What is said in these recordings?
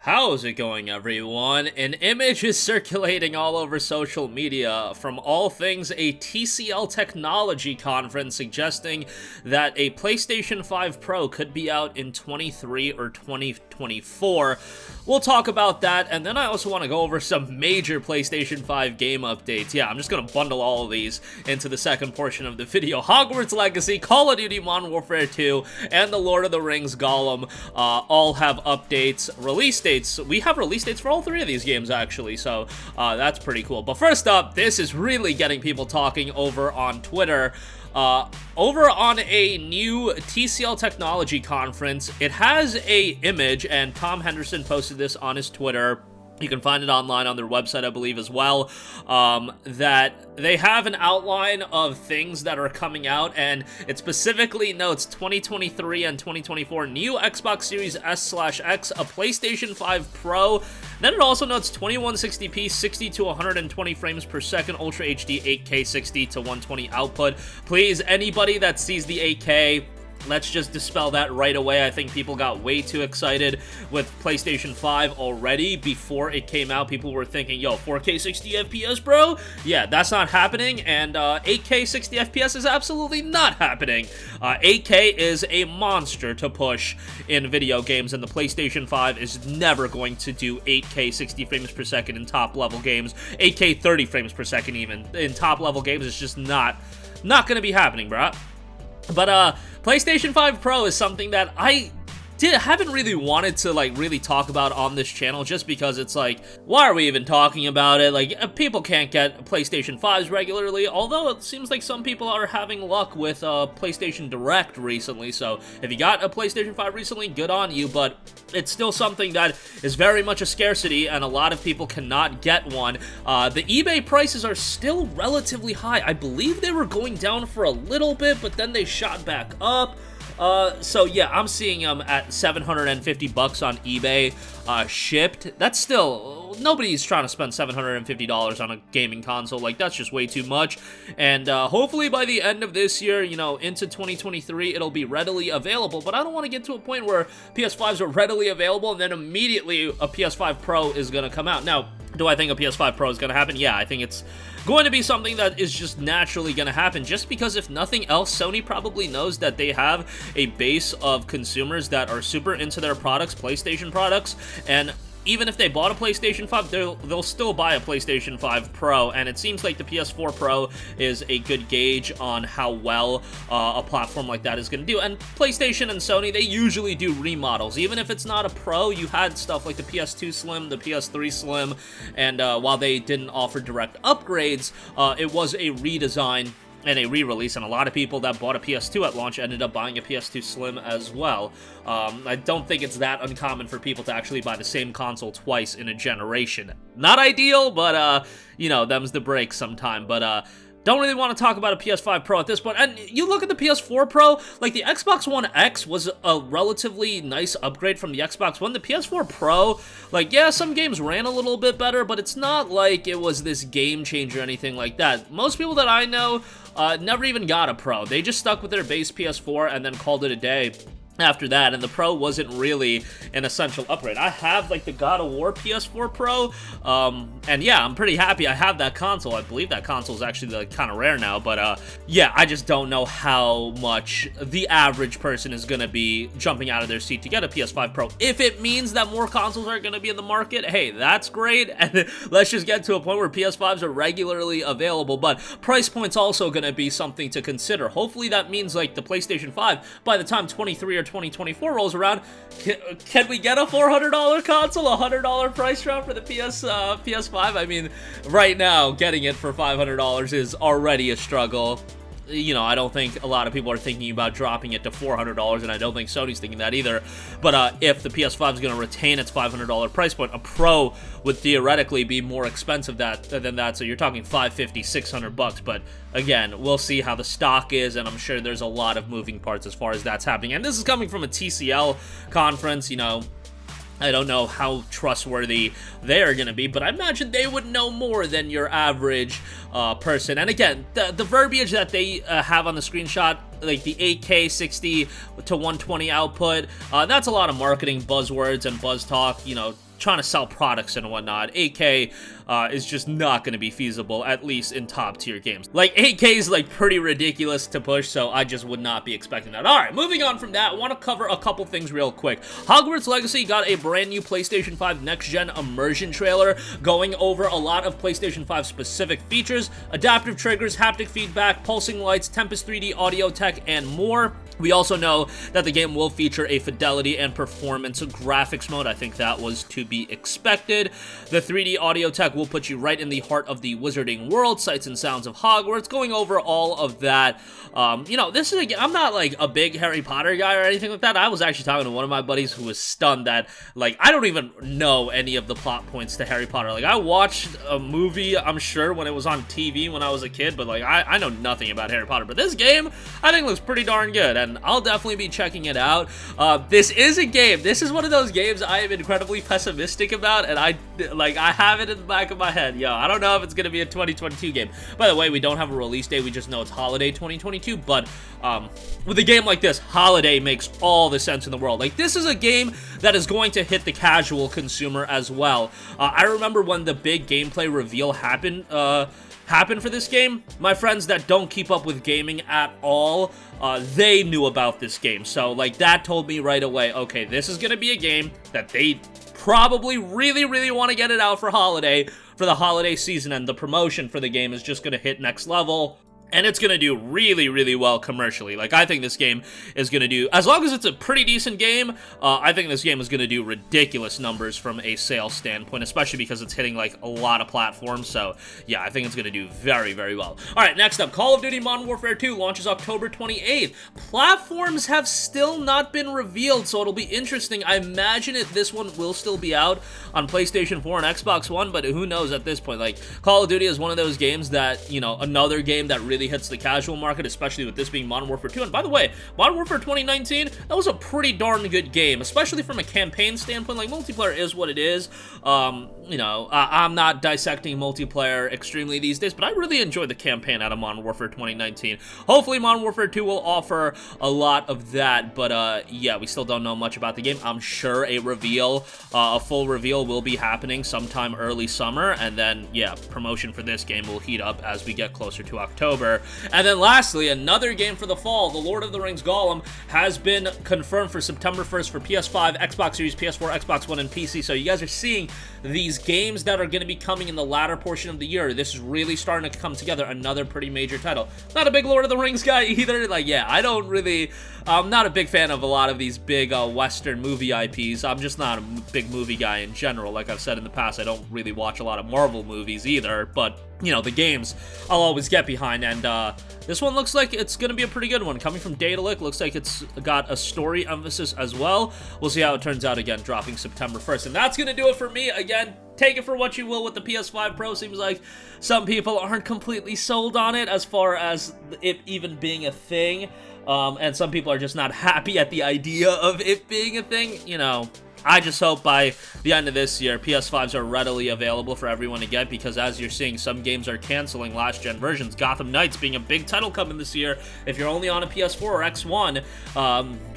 How's it going, everyone? An image is circulating all over social media from all things a TCL technology conference suggesting that a PlayStation 5 Pro could be out in 23 or 2024. We'll talk about that, and then I also want to go over some major PlayStation 5 game updates. Yeah, I'm just going to bundle all of these into the second portion of the video. Hogwarts Legacy, Call of Duty Modern Warfare 2, and the Lord of the Rings Gollum all have updates, release dates. We have release dates for all three of these games, actually, so that's pretty cool. But first up, this is really getting people talking over on Twitter. Over on a new TCL technology conference, it has a image, and Tom Henderson posted this on his Twitter. You can find it online on their website, I believe, as well, that they have an outline of things that are coming out, and it specifically notes 2023 and 2024 new Xbox Series S/X, a PlayStation 5 Pro. Then it also notes 2160p, 60 to 120 frames per second, Ultra HD 8K 60 to 120 output. Please, anybody that sees the 8K, let's just dispel that right away. I think people got way too excited with PlayStation 5 already before it came out. People were thinking, yo, 4K 60 FPS, bro? Yeah, that's not happening, and 8K 60 FPS is absolutely not happening. 8K is a monster to push in video games, and the PlayStation 5 is never going to do 8K 60 frames per second in top-level games. 8K 30 frames per second even in top-level games is just not going to be happening, bruh. But PlayStation 5 Pro is something that I haven't really wanted to really talk about on this channel, just because it's like, why are we even talking about it? Like, people can't get PlayStation 5s regularly, although it seems like some people are having luck with PlayStation Direct recently. So if you got a PlayStation 5 recently, good on you, but it's still something that is very much a scarcity, and a lot of people cannot get one. The eBay prices are still relatively high. I believe they were going down for a little bit, but then they shot back up. So yeah, I'm seeing them at $750 on eBay, shipped. That's still, nobody's trying to spend $750 on a gaming console. Like, that's just way too much. And, hopefully by the end of this year, you know, into 2023, it'll be readily available. But I don't want to get to a point where PS5s are readily available and then immediately a PS5 Pro is gonna come out. Now, do I think a PS5 Pro is gonna happen? Yeah, I think it's going to be something that is just naturally going to happen, just because if nothing else, Sony probably knows that they have a base of consumers that are super into their products, PlayStation products, and even if they bought a PlayStation 5, they'll still buy a PlayStation 5 Pro, and it seems like the PS4 Pro is a good gauge on how well a platform like that is going to do. And PlayStation and Sony, they usually do remodels. Even if it's not a Pro, you had stuff like the PS2 Slim, the PS3 Slim, and while they didn't offer direct upgrades, it was a redesign and a re-release, and a lot of people that bought a PS2 at launch ended up buying a PS2 Slim as well. I don't think it's that uncommon for people to actually buy the same console twice in a generation. Not ideal, but, you know, them's the break sometime. But, don't really want to talk about a PS5 Pro at this point. And you look at the PS4 Pro, like the Xbox One X was a relatively nice upgrade from the Xbox One. The PS4 Pro, like, yeah, some games ran a little bit better, but it's not like it was this game changer or anything like that. Most people that I know never even got a Pro. They just stuck with their base PS4 and then called it a day after that, and the Pro wasn't really an essential upgrade. I have, like, the God of War PS4 Pro, and yeah, I'm pretty happy I have that console. I believe that console is actually, like, kind of rare now, but, yeah, I just don't know how much the average person is gonna be jumping out of their seat to get a PS5 Pro. If it means that more consoles are gonna be in the market, hey, that's great, and let's just get to a point where PS5s are regularly available, but price point's also gonna be something to consider. Hopefully that means, like, the PlayStation 5, by the time 23 or 2024 rolls around, can we get a $400 console, a $100 price drop for the PS5? I mean, right now, getting it for $500 is already a struggle. You know, I don't think a lot of people are thinking about dropping it to $400, and I don't think Sony's thinking that either. But if the PS5 is going to retain its $500 price point, a Pro would theoretically be more expensive than that. So you're talking $550, $600. But again, we'll see how the stock is, and I'm sure there's a lot of moving parts as far as that's happening. And this is coming from a TCL conference, you know. I don't know how trustworthy they are going to be, but I imagine they would know more than your average person. And again, the verbiage that they have on the screenshot, like the 8K 60 to 120 output, that's a lot of marketing buzzwords and buzz talk, you know, trying to sell products and whatnot, 8K is just not going to be feasible, at least in top tier games. Like 8K is like pretty ridiculous to push, so I just would not be expecting that. All right, moving on from that, I want to cover a couple things real quick. Hogwarts Legacy got a brand new PlayStation 5 next-gen immersion trailer, going over a lot of PlayStation 5 specific features, adaptive triggers, haptic feedback, pulsing lights, Tempest 3D audio tech, and more. We also know that the game will feature a fidelity and performance graphics mode. I think that was to be expected. The 3D audio tech will put you right in the heart of the wizarding world, sights and sounds of Hogwarts, going over all of that. You know, this is, I'm not like a big Harry Potter guy or anything like that. I was actually talking to one of my buddies who was stunned that, like, I don't even know any of the plot points to Harry Potter. Like, I watched a movie, I'm sure, when it was on TV when I was a kid, but, like, I know nothing about Harry Potter. But this game, I think, looks pretty darn good, and I'll definitely be checking it out. This is a game. This is one of those games I am incredibly pessimistic about, and I have it in the back of my head. Yo, I don't know if it's going to be a 2022 game. By the way, we don't have a release date. We just know it's holiday 2022, but with a game like this, holiday makes all the sense in the world. Like, this is a game that is going to hit the casual consumer as well. I remember when the big gameplay reveal happened for this game. My friends that don't keep up with gaming at all, they knew about this game. So, like, that told me right away, okay, this is gonna be a game that they probably really want to get it out for the holiday season, and the promotion for the game is just gonna hit next level. And it's going to do really well commercially. Like, I think this game is going to do, as long as it's a pretty decent game, I think this game is going to do ridiculous numbers from a sales standpoint, especially because it's hitting, like, a lot of platforms. So, yeah, I think it's going to do very well. All right, next up, Call of Duty Modern Warfare 2 launches October 28th. Platforms have still not been revealed, so it'll be interesting. I imagine this one will still be out on PlayStation 4 and Xbox One, but who knows at this point. Like, Call of Duty is one of those games that, you know, another game that really hits the casual market, especially with this being Modern Warfare 2. And by the way, Modern Warfare 2019, that was a pretty darn good game, especially from a campaign standpoint. Like, multiplayer is what it is. You know, I'm not dissecting multiplayer extremely these days, but I really enjoyed the campaign out of Modern Warfare 2019. Hopefully, Modern Warfare 2 will offer a lot of that, but yeah, we still don't know much about the game. I'm sure a full reveal will be happening sometime early summer, and then, yeah, promotion for this game will heat up as we get closer to October. And then lastly, another game for the fall, The Lord of the Rings Gollum, has been confirmed for September 1st for PS5, Xbox Series, PS4, Xbox One, and PC. So you guys are seeing these games that are going to be coming in the latter portion of the year. This is really starting to come together. Another pretty major title. Not a big Lord of the Rings guy either. Like, yeah, I'm not a big fan of a lot of these big Western movie IPs. I'm just not a big movie guy in general. Like I've said in the past, I don't really watch a lot of Marvel movies either, but, you know, the games I'll always get behind, and this one looks like it's going to be a pretty good one. Coming from Daedalic, looks like it's got a story emphasis as well. We'll see how it turns out, again, dropping September 1st. And that's going to do it for me. Again, take it for what you will with the PS5 Pro. Seems like some people aren't completely sold on it as far as it even being a thing. And some people are just not happy at the idea of it being a thing. You know, I just hope by the end of this year, PS5s are readily available for everyone to get, because as you're seeing, some games are canceling last-gen versions. Gotham Knights being a big title coming this year. If you're only on a PS4 or X1,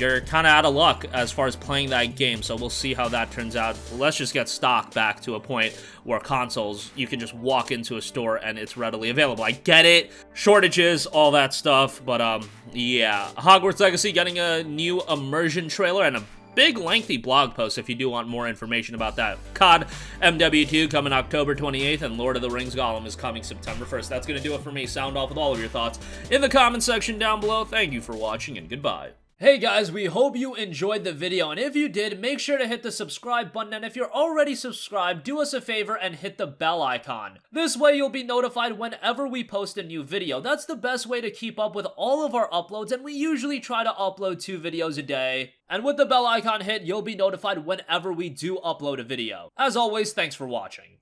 you're kind of out of luck as far as playing that game, so we'll see how that turns out. Let's just get stock back to a point where consoles, you can just walk into a store and it's readily available. I get it, shortages, all that stuff, but yeah. Hogwarts Legacy getting a new immersion trailer and a big lengthy blog post if you do want more information about that. COD MW2 coming October 28th, and Lord of the Rings Gollum is coming September 1st. That's going to do it for me. Sound off with all of your thoughts in the comment section down below. Thank you for watching, and goodbye. Hey guys, we hope you enjoyed the video, and if you did, make sure to hit the subscribe button, and if you're already subscribed, do us a favor and hit the bell icon. This way you'll be notified whenever we post a new video. That's the best way to keep up with all of our uploads, and we usually try to upload 2 videos a day. And with the bell icon hit, you'll be notified whenever we do upload a video. As always, thanks for watching.